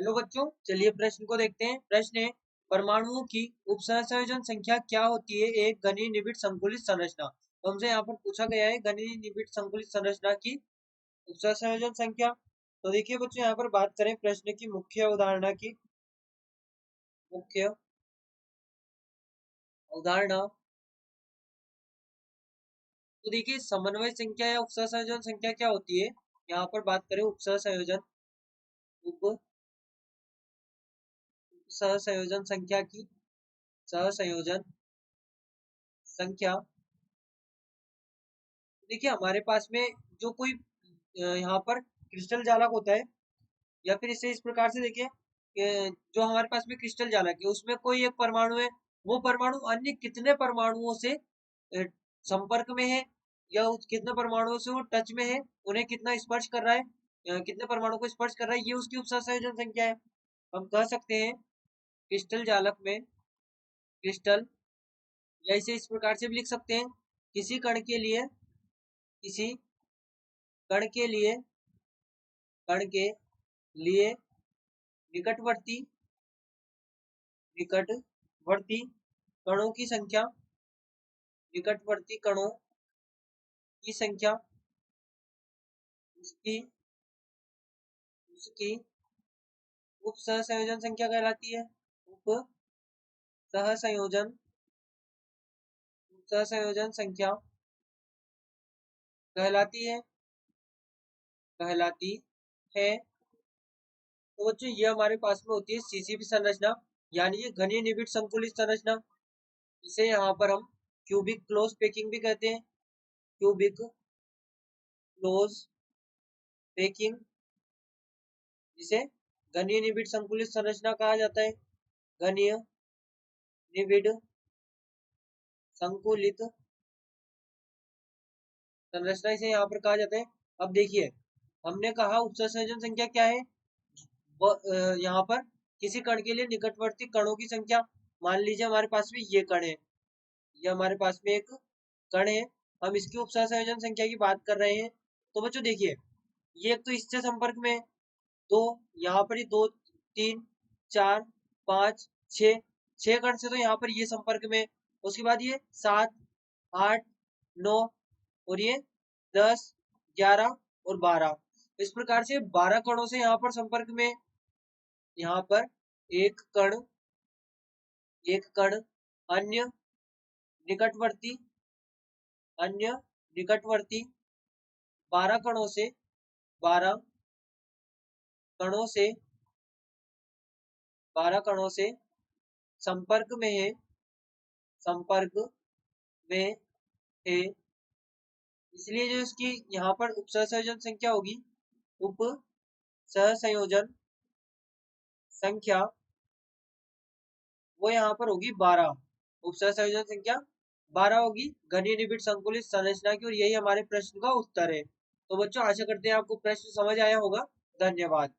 Hello बच्चों, चलिए प्रश्न को देखते हैं। प्रश्न है, परमाणुओं की उपसंयोजन संख्या क्या होती है एक घनीय निबिड़ संकुलित संरचना। तो हमसे यहाँ पर पूछा गया है घनीय निबिड़ संकुलित संरचना की उपसंयोजन संख्या। तो देखिए बच्चों, यहाँ पर बात करें प्रश्न की मुख्य अवधारणा की। मुख्य अवधारणा तो देखिए, समन्वय संख्या या उपसंयोजन संख्या क्या होती है। यहाँ पर बात करें उपसंयोजन सहसंयोजन संख्या की। सहसंयोजन संख्या देखिए, हमारे पास में जो कोई यहाँ पर क्रिस्टल जालक होता है, या फिर इसे इस प्रकार से देखिए कि जो हमारे पास में क्रिस्टल जालक है उसमें कोई एक परमाणु है, वो परमाणु अन्य कितने परमाणुओं से संपर्क में है, या कितने परमाणुओं से वो टच में है, उन्हें कितना स्पर्श कर रहा है, कितने परमाणु को स्पर्श कर रहा है, ये उसकी उपसंयोजन संख्या है। हम कह सकते हैं क्रिस्टल जालक में क्रिस्टल, या इसे इस प्रकार से भी लिख सकते हैं, किसी कण के लिए कण के लिए निकटवर्ती कणों की संख्या, निकटवर्ती कणों की संख्या उसकी उसकी उप सहसंयोजन संख्या कहलाती है। उप सहसंयोजन संख्या कहलाती है तो बच्चों, ये हमारे पास में होती है सीसीपी संरचना, यानी ये घनीय निबिड़ संकुलित संरचना। इसे यहाँ पर हम क्यूबिक क्लोज पैकिंग भी कहते हैं। क्यूबिक क्लोज पैकिंग, जिसे घनीय निबिड़ संकुलित संरचना कहा जाता है। घनीय निबिड़ संकुलित संरचना इसे यहाँ पर कहा जाता है। अब देखिए, हमने कहा उपसंयोजन संख्या क्या है, यहाँ पर किसी कण के लिए निकटवर्ती कणों की संख्या। मान लीजिए हमारे पास में ये कण है, ये हमारे पास में एक कण है, हम इसकी उपसंयोजन संख्या की बात कर रहे हैं। तो बच्चों देखिए, ये एक तो इससे संपर्क में है, तो यहाँ पर ही 2 3 4 5 6 कण से तो यहाँ पर ये संपर्क में, उसके बाद ये 7 8 9 और ये 10 11 और 12, इस प्रकार से 12 कणों से यहाँ पर संपर्क में। यहाँ पर एक कण अन्य निकटवर्ती 12 कणों से 12 कणों से संपर्क में है इसलिए जो इसकी यहाँ पर उपसंयोजन संख्या होगी, उप सहसंयोजन संख्या, वो यहाँ पर होगी 12। उपसंयोजन संख्या 12 होगी घनीय निबिड़ संकुलित संरचना की, और यही हमारे प्रश्न का उत्तर है। तो बच्चों, आशा करते हैं आपको प्रश्न समझ आया होगा। धन्यवाद।